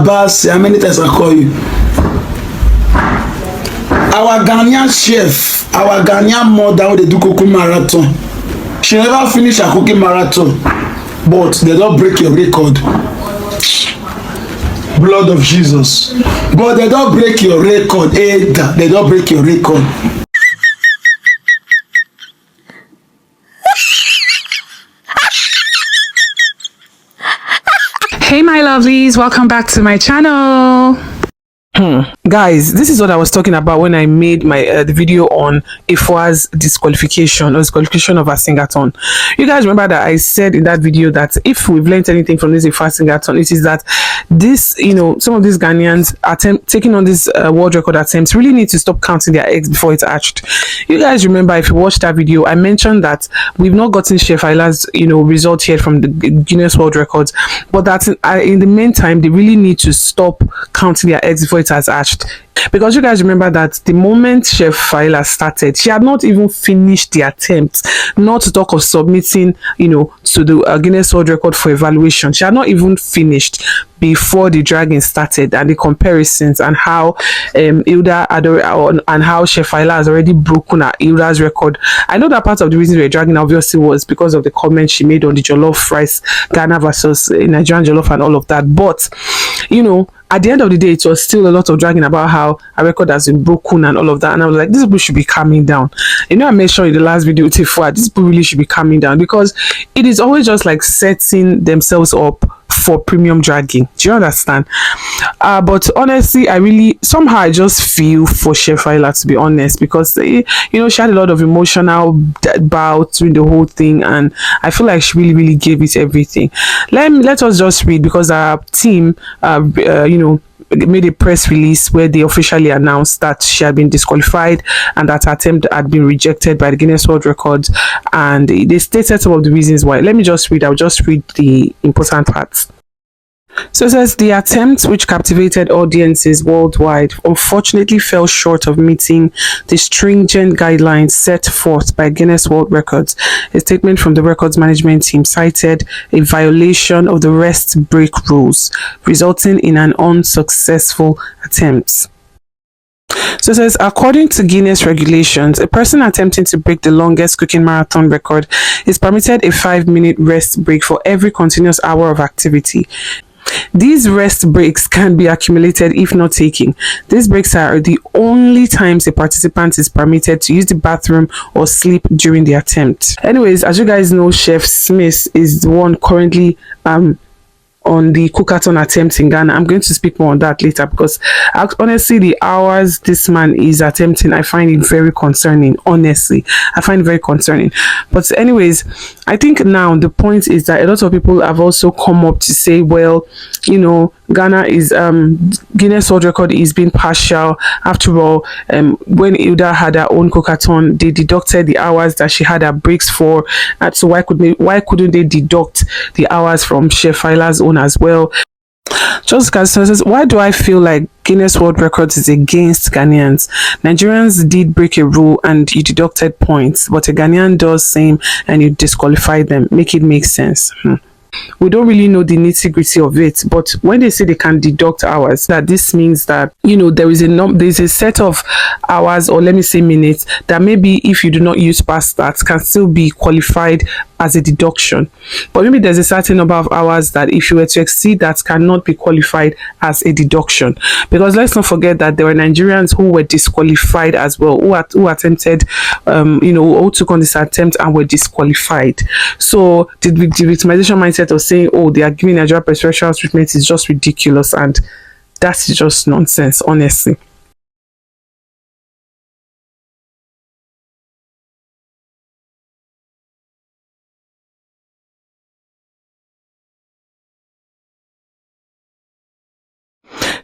Basi. How many times I call you? Our Ghanaian chef, our Ghanaian mother, they do cooking marathon. She never finish her cooking marathon, but they don't break your record. Blood of Jesus. But they don't break your record. They don't break your record. Hey my lovelies, welcome back to my channel. Guys, this is what I was talking about when I made my the video on Ifwa's disqualification or disqualification of a singathon. You guys remember that I said in that video that if we've learned anything from this Ifwa singathon, it is that this, you know, some of these Ghanaians taking on this world record attempts really need to stop counting their eggs before it's hatched. You guys remember, if you watched that video, I mentioned that we've not gotten Chef Faila's, you know, result yet from the Guinness World Records, but that in the meantime they really need to stop counting their eggs before it has hatched. Because you guys remember that the moment Chef Faila started, she had not even finished the attempt, not to talk of submitting, you know, to the Guinness World Record for evaluation. She had not even finished before the dragging started, and the comparisons, and how Hilda and how Chef Faila has already broken Hilda's record. I know that part of the reason we're dragging obviously was because of the comment she made on the jollof rice, Ghana versus Nigerian jollof and all of that. But you know, at the end of the day, it was still a lot of dragging about how a record has been broken and all of that. And I was like, these people should be calming down. You know, I mentioned in the last video, Tifua, these people really should be calming down, because it is always just like setting themselves up for premium dragging. Do you understand? But honestly, I just feel for Chef Faila, to be honest, because you know, she had a lot of emotional bout during the whole thing, and I feel like she really gave it everything. Let us just read, because our team you know, made a press release where they officially announced that she had been disqualified and that her attempt had been rejected by the Guinness World Records, and they stated some of the reasons why. Let me just read. I'll just read the important parts. So it says, the attempt, which captivated audiences worldwide, unfortunately fell short of meeting the stringent guidelines set forth by Guinness World Records. A statement from the records management team cited a violation of the rest break rules, resulting in an unsuccessful attempt. So it says, according to Guinness regulations, a person attempting to break the longest cooking marathon record is permitted a 5-minute rest break for every continuous hour of activity. These rest breaks can be accumulated if not taken. These breaks are the only times a participant is permitted to use the bathroom or sleep during the attempt. Anyways, as you guys know, Chef Smith is the one currently on the cookathon attempt in Ghana. I'm going to speak more on that later, because honestly, the hours this man is attempting, I find it very concerning. Honestly, I find it very concerning. But anyways, I think now the point is that a lot of people have also come up to say, well, you know, Ghana is Guinness World Record is being partial. After all, when Hilda had her own cookathon, they deducted the hours that she had her breaks for. So why couldn't they deduct the hours from Chef Faila's own as well? Just says, why do I feel like Guinness World Records is against Ghanaians? Nigerians did break a rule and you deducted points, but a Ghanaian does same and you disqualify them. Make it make sense. We don't really know the nitty-gritty of it, but when they say they can deduct hours, that this means that, you know, there's a set of hours, or let me say minutes, that maybe if you do not use past that can still be qualified as a deduction. But maybe there's a certain number of hours that if you were to exceed that cannot be qualified as a deduction. Because let's not forget that there were Nigerians who were disqualified as well, who attempted, you know, who took on this attempt and were disqualified. So the victimization mindset of saying, oh, they are giving Nigeria preferential treatment is just ridiculous, and that's just nonsense, honestly.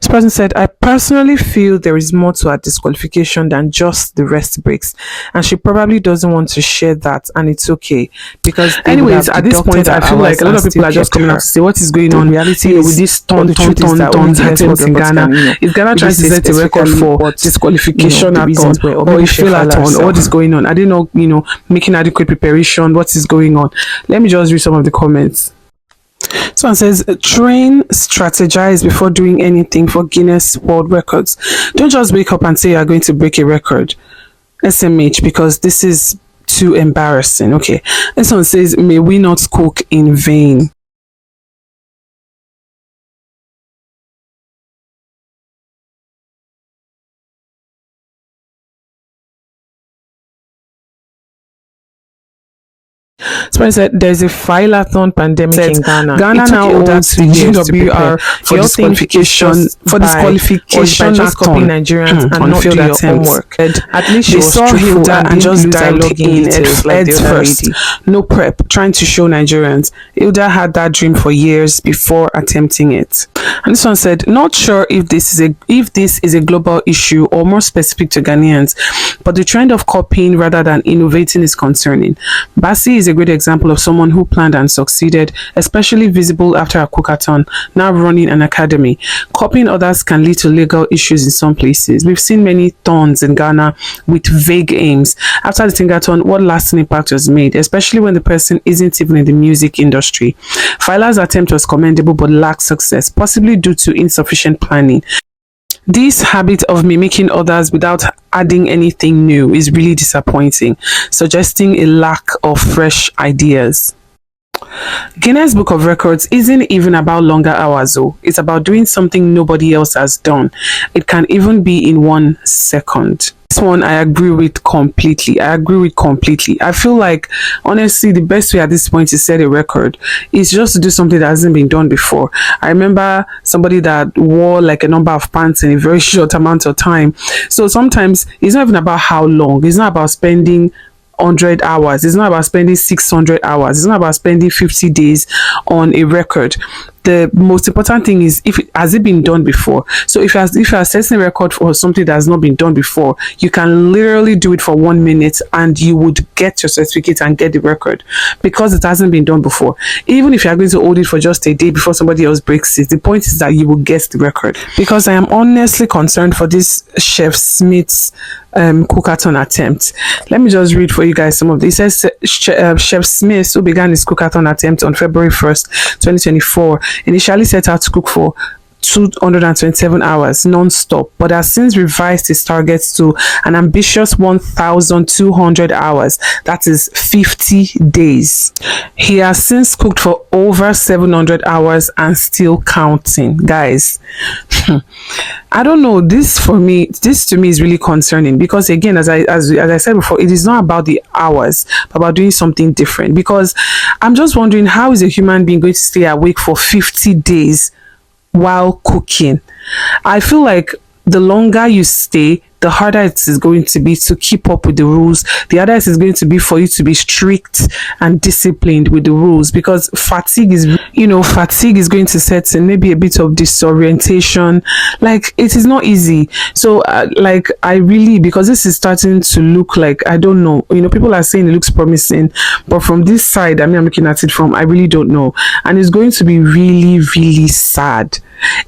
This person said, I personally feel there is more to her disqualification than just the rest breaks, and she probably doesn't want to share that, and it's okay, because anyways, at this point I feel like a lot of people are just coming out to say what is going on. Reality with this ton attempts in Ghana. Is Ghana trying to set a record for disqualification at all, or if fail at all, or what is going on? I don't know, you know, making adequate preparation, what is going on? Let me just read some of the comments. Someone says, train, strategize before doing anything for Guinness World Records. Don't just wake up and say you're going to break a record. SMH, because this is too embarrassing. Okay. This one says, may we not cook in vain. So I said there's a filathon pandemic in Ghana. Ghana now holds the GWR for disqualification just copy Nigerians and not do your homework. At least she was truthful and just dived in heads first. No prep, trying to show Nigerians. Hilda had that dream for years before attempting it. And this one said, not sure if this is a global issue or more specific to Ghanaians, but the trend of copying rather than innovating is concerning. Basi is a great example of someone who planned and succeeded, especially visible after a cookathon, now running an academy. Copying others can lead to legal issues in some places. We've seen many thorns in Ghana with vague aims. After the Tingathon, what lasting impact was made, especially when the person isn't even in the music industry. Faila's attempt was commendable but lacked success, possibly due to insufficient planning. This habit of mimicking others without adding anything new is really disappointing, suggesting a lack of fresh ideas. Guinness Book of Records isn't even about longer hours though. It's about doing something nobody else has done. It can even be in 1 second. This one I agree with completely. I feel like honestly the best way at this point to set a record is just to do something that hasn't been done before. I remember somebody that wore like a number of pants in a very short amount of time. So sometimes it's not even about how long. It's not about spending 100 hours. It's not about spending 600 hours. It's not about spending 50 days on a record. The most important thing is has it been done before. So if you're setting a record for something that has not been done before, you can literally do it for 1 minute and you would get your certificate and get the record because it hasn't been done before. Even if you're going to hold it for just a day before somebody else breaks it, the point is that you will get the record. Because I am honestly concerned for this Chef Smith's cookathon attempt. Let me just read for you guys some of this. It says Chef Smith, who began his cookathon attempt on February 1st, 2024, initially set out to cook for 227 hours non-stop, but has since revised his targets to an ambitious 1,200 hours. That is 50 days. He has since cooked for over 700 hours and still counting. Guys, I don't know. This to me is really concerning because again, as I said before, it is not about the hours, but about doing something different. Because I'm just wondering, how is a human being going to stay awake for 50 days while cooking? I feel like the longer you stay, the harder it is going to be to keep up with the rules. The harder it is going to be for you to be strict and disciplined with the rules, because fatigue is going to set in, maybe a bit of disorientation. Like, it is not easy. So because this is starting to look like, I don't know, people are saying it looks promising, but from this side, I'm looking at it from, I really don't know. And it's going to be really, really sad.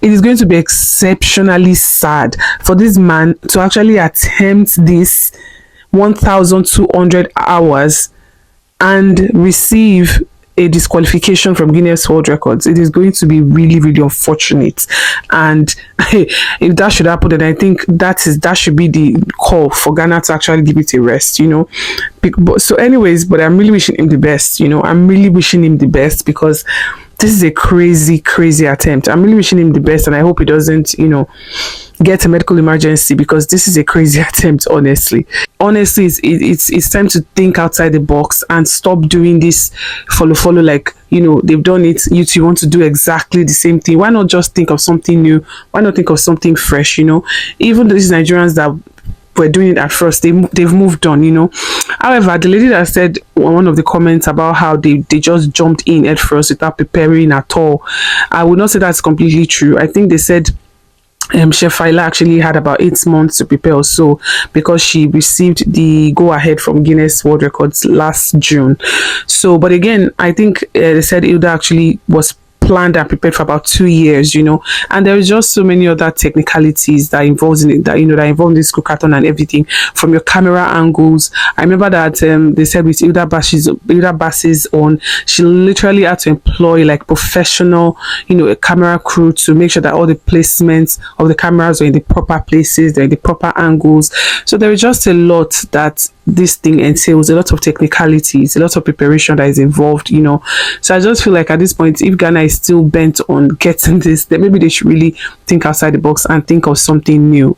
It is going to be exceptionally sad for this man to actually attempt this 1,200 hours and receive a disqualification from Guinness World Records. It is going to be really, really unfortunate. And if that should happen, then I think that should be the call for Ghana to actually give it a rest, So anyways, but I'm really wishing him the best, I'm really wishing him the best because this is a crazy, crazy attempt. I'm really wishing him the best, and I hope he doesn't, get a medical emergency, because this is a crazy attempt. Honestly, it's time to think outside the box and stop doing this follow. Like, they've done it. You want to do exactly the same thing. Why not just think of something new? Why not think of something fresh? Even these Nigerians that were doing it at first, they've moved on. However, the lady that said one of the comments about how they just jumped in at first without preparing at all, I would not say that's completely true. I think they said Chef Faila actually had about 8 months to prepare or so, because she received the go-ahead from Guinness World Records last June. So, but again, I think they said Hilda actually was planned and prepared for about 2 years, and there is just so many other technicalities that involves in it, that that involve in this cookathon and everything, from your camera angles. I remember that they said with Hilda Bass's on, she literally had to employ like professional, a camera crew to make sure that all the placements of the cameras were in the proper places, they're in the proper angles. So there is just a lot that this thing entails, a lot of technicalities, a lot of preparation that is involved, So I just feel like at this point, if Ghana is still bent on getting this, then maybe they should really think outside the box and think of something new,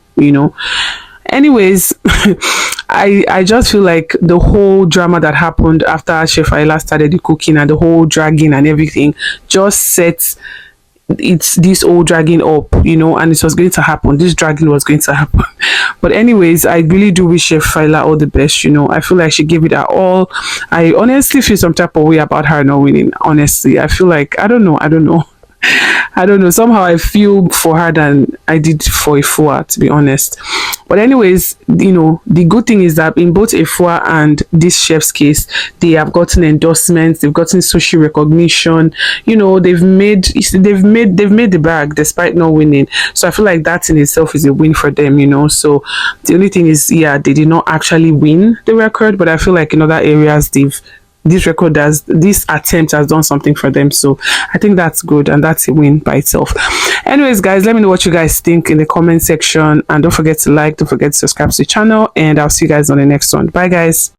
Anyways, I just feel like the whole drama that happened after Chef Faila started the cooking and the whole dragging and everything just sets it's this all dragging up, and it was going to happen. This dragging was going to happen. But anyways, I really do wish Chef Faila all the best. I feel like she gave it her all. I honestly feel some type of way about her not winning. Honestly, I feel like I don't know. Somehow I feel for her than I did for Efua, to be honest. But anyways, the good thing is that in both Efua and this chef's case, they have gotten endorsements, they've gotten social recognition. They've made the bag despite not winning. So I feel like that in itself is a win for them. So the only thing is, they did not actually win the record, but I feel like in other areas this attempt has done something for them. So I think that's good, and that's a win by itself. Anyways, guys, let me know what you guys think in the comment section, and don't forget to like, don't forget to subscribe to the channel, and I'll see you guys on the next one. Bye, guys.